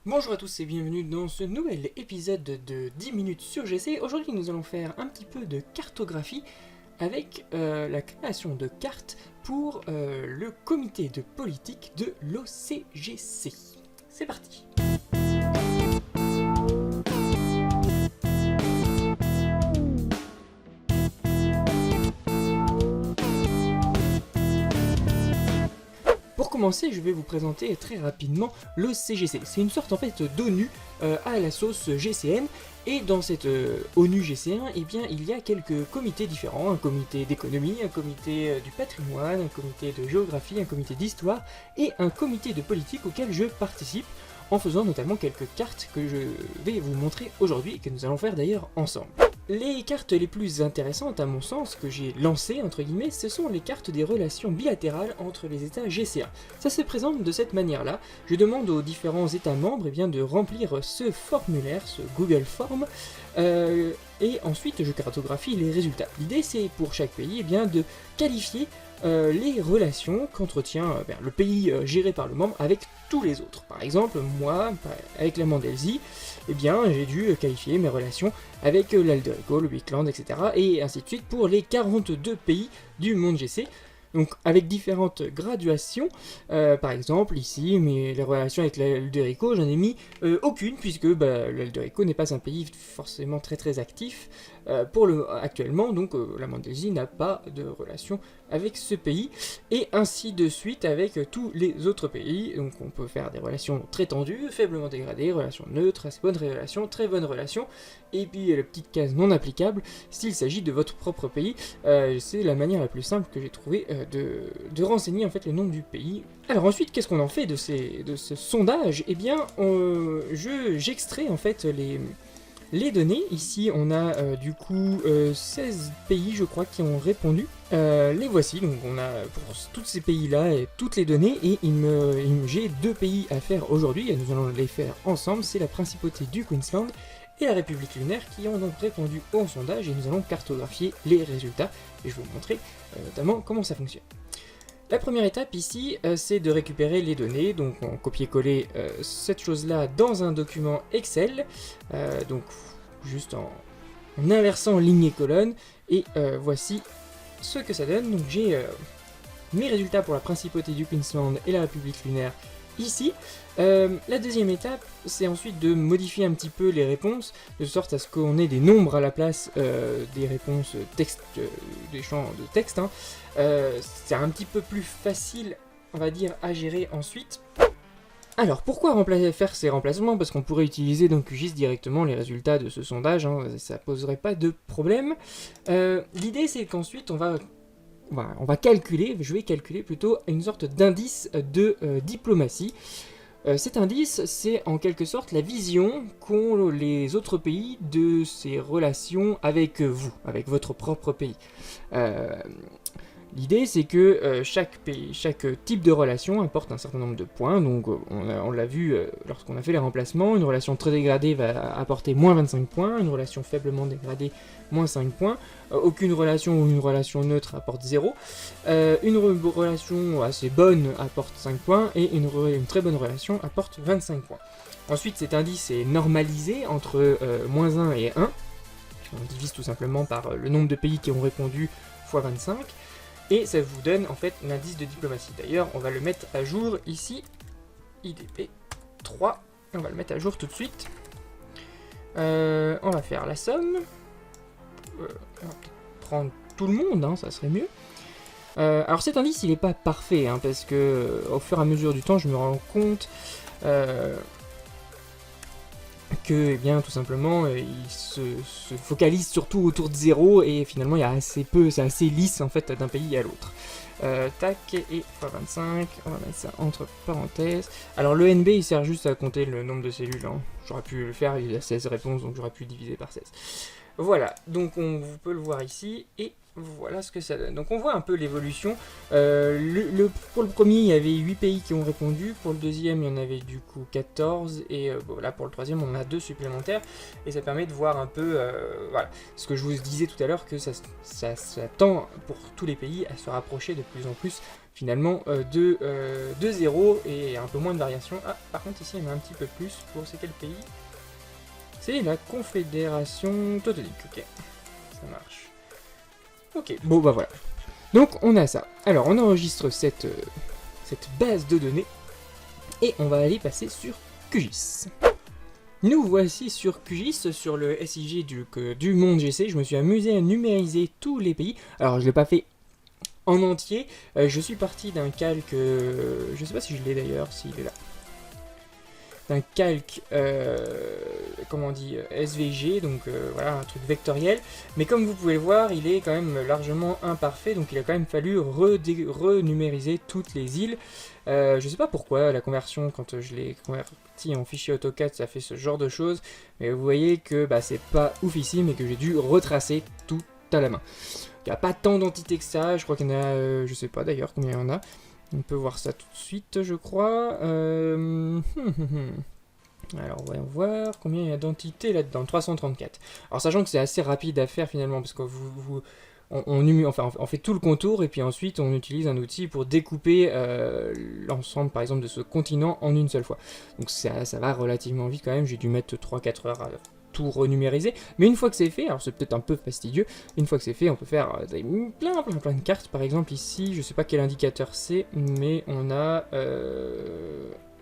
Bonjour à tous et bienvenue dans ce nouvel épisode de 10 minutes sur GC. Aujourd'hui nous allons faire un petit peu de cartographie avec la création de cartes pour le comité de politique de l'OCGC. C'est parti. Pour commencer, je vais vous présenter très rapidement l'OCGC. C'est une sorte en fait d'ONU à la sauce GCN. Et dans cette ONU GC1, eh bien, il y a quelques comités différents, un comité d'économie, un comité du patrimoine, un comité de géographie, un comité d'histoire et un comité de politique auquel je participe en faisant notamment quelques cartes que je vais vous montrer aujourd'hui et que nous allons faire d'ailleurs ensemble. Les cartes les plus intéressantes à mon sens que j'ai lancées entre guillemets, ce sont les cartes des relations bilatérales entre les États GC1. Ça se présente de cette manière-là. Je demande aux différents États membres de remplir ce formulaire, ce Google Form, et ensuite je cartographie les résultats. L'idée c'est pour chaque pays de qualifier les relations qu'entretient le pays géré par le membre avec tous les autres. Par exemple, moi, avec la Mandelsie, j'ai dû qualifier mes relations avec l'Alderico, le Wickland, etc. Et ainsi de suite pour les 42 pays du monde GC. Donc avec différentes graduations, par exemple ici, mais les relations avec l'Alderico, j'en ai mis aucune, puisque l'Alderico n'est pas un pays forcément très actif actuellement, donc la Mandelsie n'a pas de relation avec ce pays, et ainsi de suite avec tous les autres pays. Donc on peut faire des relations très tendues, faiblement dégradées, relations neutres, assez bonnes relations, très bonnes relations, et puis la petite case non applicable s'il s'agit de votre propre pays. C'est la manière la plus simple que j'ai trouvé de renseigner en fait le nom du pays. Alors ensuite, qu'est-ce qu'on en fait de ce sondage? J'extrais en fait les données. Ici on a 16 pays je crois qui ont répondu. Les voici, donc on a pour tous ces pays là et toutes les données, et j'ai 2 pays à faire aujourd'hui et nous allons les faire ensemble. C'est la principauté du Queensland et la République lunaire qui ont donc répondu au sondage, et nous allons cartographier les résultats et je vais vous montrer notamment comment ça fonctionne. La première étape ici, c'est de récupérer les données, donc on copier-coller cette chose-là dans un document Excel, donc juste en inversant ligne et colonne, et voici ce que ça donne. Donc j'ai mes résultats pour la principauté du Queensland et la République lunaire ici. La deuxième étape, c'est ensuite de modifier un petit peu les réponses, de sorte à ce qu'on ait des nombres à la place des réponses texte, des champs de texte. C'est un petit peu plus facile, on va dire, à gérer ensuite. Alors, pourquoi faire ces remplacements? Parce qu'on pourrait utiliser donc QGIS directement les résultats de ce sondage, ça poserait pas de problème. L'idée, c'est qu'ensuite, on va calculer, je vais calculer plutôt une sorte d'indice de diplomatie. Cet indice, c'est en quelque sorte la vision qu'ont les autres pays de ces relations avec vous, avec votre propre pays. L'idée, c'est que chaque type de relation apporte un certain nombre de points. Donc on l'a vu lorsqu'on a fait les remplacements. Une relation très dégradée va apporter moins 25 points, une relation faiblement dégradée, moins 5 points. Aucune relation ou une relation neutre apporte 0. Une relation assez bonne apporte 5 points, et une très bonne relation apporte 25 points. Ensuite, cet indice est normalisé entre moins 1 et 1. On divise tout simplement par le nombre de pays qui ont répondu fois 25. Et ça vous donne en fait l'indice de diplomatie. D'ailleurs, on va le mettre à jour ici, IDP 3, on va le mettre à jour tout de suite. On va faire la somme. On va peut-être prendre tout le monde, ça serait mieux. Alors cet indice, il n'est pas parfait, parce que au fur et à mesure du temps, je me rends compte que tout simplement il se focalise surtout autour de 0, et finalement il y a assez peu, c'est assez lisse en fait d'un pays à l'autre. Tac, et x25, on va mettre ça entre parenthèses. Alors le NB il sert juste à compter le nombre de cellules, j'aurais pu le faire, il y a 16 réponses donc j'aurais pu diviser par 16. Voilà, donc vous pouvez le voir ici, et voilà ce que ça donne. Donc on voit un peu l'évolution. Pour le premier, il y avait 8 pays qui ont répondu. Pour le deuxième, il y en avait du coup 14. Et voilà, pour le troisième, on en a 2 supplémentaires. Et ça permet de voir un peu voilà, ce que je vous disais tout à l'heure, que ça tend pour tous les pays à se rapprocher de plus en plus finalement de 0 et un peu moins de variation. Ah, par contre ici il y en a un petit peu plus. Pour c'est quel pays? C'est la Confédération Teutonique, ok. Ça marche. Ok, bon bah voilà. Donc on a ça. Alors on enregistre cette base de données et on va aller passer sur QGIS. Nous voici sur QGIS, sur le SIG du monde GC. Je me suis amusé à numériser tous les pays. Alors je ne l'ai pas fait en entier. Je suis parti d'un calque, je ne sais pas si je l'ai d'ailleurs, s'il est là. D'un calque, comment on dit, SVG, donc voilà, un truc vectoriel. Mais comme vous pouvez le voir, il est quand même largement imparfait, donc il a quand même fallu renumériser toutes les îles. Je sais pas pourquoi la conversion, quand je l'ai converti en fichier AutoCAD, ça fait ce genre de choses. Mais vous voyez que bah, c'est pas oufissime et que j'ai dû retracer tout à la main. Il n'y a pas tant d'entités que ça, je crois qu'il y en a, je sais pas d'ailleurs combien il y en a. On peut voir ça tout de suite, je crois. Alors, voyons voir combien il y a d'entités là-dedans. 334. Alors, sachant que c'est assez rapide à faire finalement, parce qu'on on fait tout le contour, et puis ensuite on utilise un outil pour découper l'ensemble, par exemple, de ce continent en une seule fois. Donc, ça va relativement vite quand même. J'ai dû mettre 3-4 heures à tout renumériser, mais une fois que c'est fait, alors c'est peut-être un peu fastidieux, une fois que c'est fait, on peut faire plein de cartes. Par exemple ici, je sais pas quel indicateur c'est, mais on a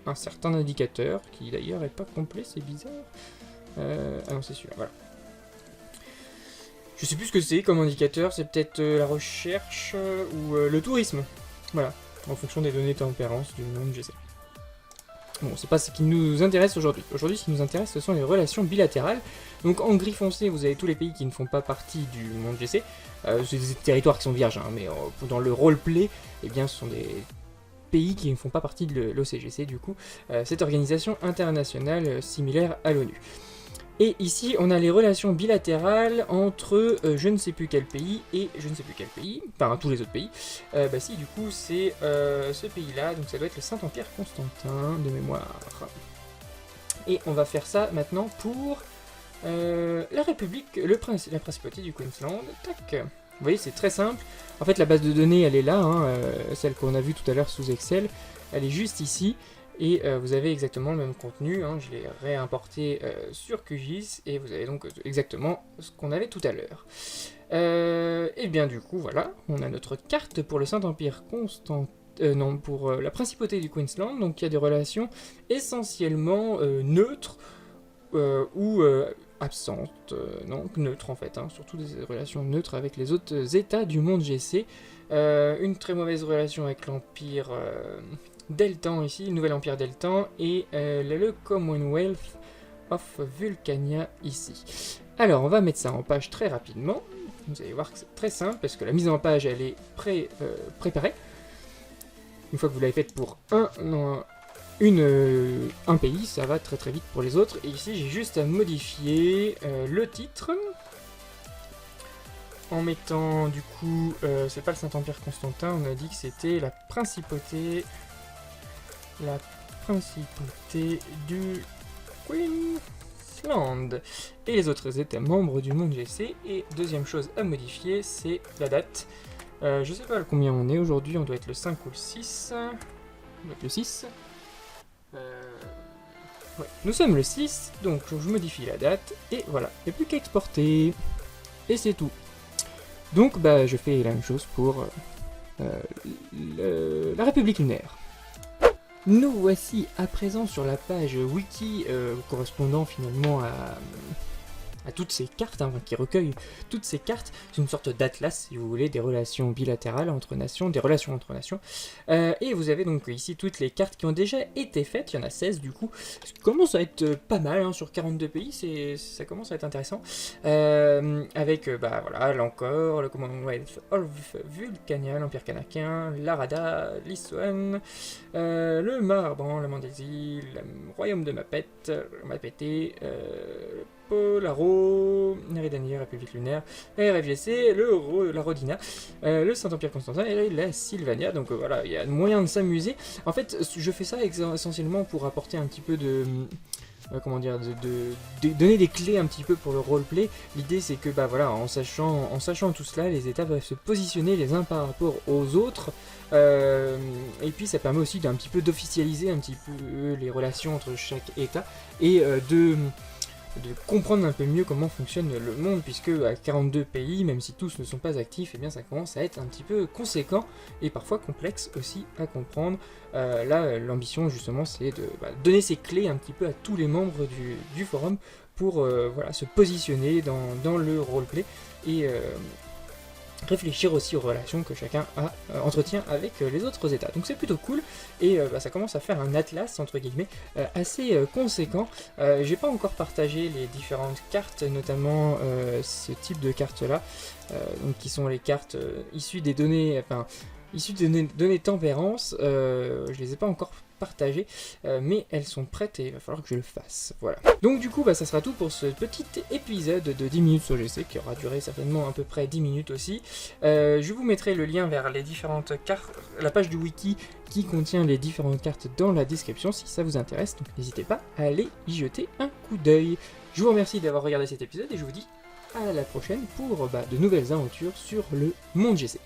un certain indicateur, qui d'ailleurs est pas complet, c'est bizarre. Ah non, c'est celui-là, voilà. Je sais plus ce que c'est comme indicateur, c'est peut-être la recherche ou le tourisme, voilà, en fonction des données de tempérance du monde GC. Bon, c'est pas ce qui nous intéresse aujourd'hui. Aujourd'hui, ce qui nous intéresse, ce sont les relations bilatérales. Donc, en gris foncé, vous avez tous les pays qui ne font pas partie du monde GC. C'est des territoires qui sont vierges, hein, mais dans le roleplay, eh bien, ce sont des pays qui ne font pas partie de l'OCGC, du coup. Cette organisation internationale similaire à l'ONU. Et ici, on a les relations bilatérales entre je ne sais plus quel pays et je ne sais plus quel pays, enfin tous les autres pays. Bah si, du coup, c'est ce pays-là, donc ça doit être le Saint-Empire Constantin, de mémoire. Et on va faire ça maintenant pour la République, la Principauté du Queensland. Tac. Vous voyez, c'est très simple. En fait, la base de données, elle est là, hein, celle qu'on a vue tout à l'heure sous Excel. Elle est juste ici. Et vous avez exactement le même contenu, hein, je l'ai réimporté sur QGIS, et vous avez donc exactement ce qu'on avait tout à l'heure. Et bien du coup, voilà, on a notre carte pour le Saint-Empire pour la Principauté du Queensland, donc il y a des relations essentiellement neutres, ou absentes, non, neutres en fait, hein, surtout des relations neutres avec les autres États du monde GC. Une très mauvaise relation avec l'Empire... Deltan ici, le nouvel empire Deltan, et le Commonwealth of Vulcania ici. Alors on va mettre ça en page très rapidement. Vous allez voir que c'est très simple parce que la mise en page elle est préparée. Une fois que vous l'avez faite pour un pays, ça va très très vite pour les autres. Et ici j'ai juste à modifier le titre. En mettant du coup, c'est pas le Saint-Empire Constantin, on a dit que c'était la Principauté du Queensland et les autres États membres du monde GC. Et deuxième chose à modifier, c'est la date. Je sais pas combien on est aujourd'hui, on doit être le 5 ou le 6. On doit être le 6. Ouais, nous sommes le 6, donc je modifie la date, et voilà, il n'y a plus qu'à exporter. Et c'est tout. Donc bah, je fais la même chose pour la République lunaire. Nous voici à présent sur la page wiki correspondant finalement à toutes ces cartes, hein, qui recueille toutes ces cartes. C'est une sorte d'atlas, si vous voulez, des relations bilatérales entre nations, des relations entre nations. Et vous avez donc ici toutes les cartes qui ont déjà été faites, il y en a 16 du coup. Ça commence à être pas mal, hein, sur 42 pays, ça commence à être intéressant. Avec, bah voilà, l'Ancor, le Commonwealth of Vulcania, l'Empire Kanakien, l'Arada, l'Iswan, le Marban, la Mandésie, le Royaume de Mapete, Polaro, Néridania, République lunaire, la RFGC, la Rodina, le Saint-Empire Constantin et la Sylvania. Donc voilà, il y a moyen de s'amuser. En fait, je fais ça essentiellement pour apporter un petit peu comment dire, de donner des clés un petit peu pour le roleplay. L'idée c'est que bah voilà, en sachant tout cela, les États peuvent se positionner les uns par rapport aux autres. Et puis ça permet aussi d'un petit peu d'officialiser un petit peu les relations entre chaque État et de comprendre un peu mieux comment fonctionne le monde, puisque à 42 pays, même si tous ne sont pas actifs, eh bien ça commence à être un petit peu conséquent et parfois complexe aussi à comprendre. Là, l'ambition justement, c'est de donner ces clés un petit peu à tous les membres du forum pour voilà, se positionner dans le roleplay et réfléchir aussi aux relations que chacun entretient avec les autres états. Donc c'est plutôt cool, et ça commence à faire un atlas, entre guillemets, assez conséquent. J'ai pas encore partagé les différentes cartes, notamment ce type de cartes-là, donc qui sont les cartes issues des données, issues des données tempérance. Je les ai pas encore partagées, mais elles sont prêtes et il va falloir que je le fasse. Voilà. Donc du coup, ça sera tout pour ce petit épisode de 10 minutes sur GC, qui aura duré certainement à peu près 10 minutes aussi. Je vous mettrai le lien vers les différentes cartes, la page du wiki qui contient les différentes cartes dans la description si ça vous intéresse, donc n'hésitez pas à aller y jeter un coup d'œil. Je vous remercie d'avoir regardé cet épisode et je vous dis à la prochaine pour de nouvelles aventures sur le monde GC.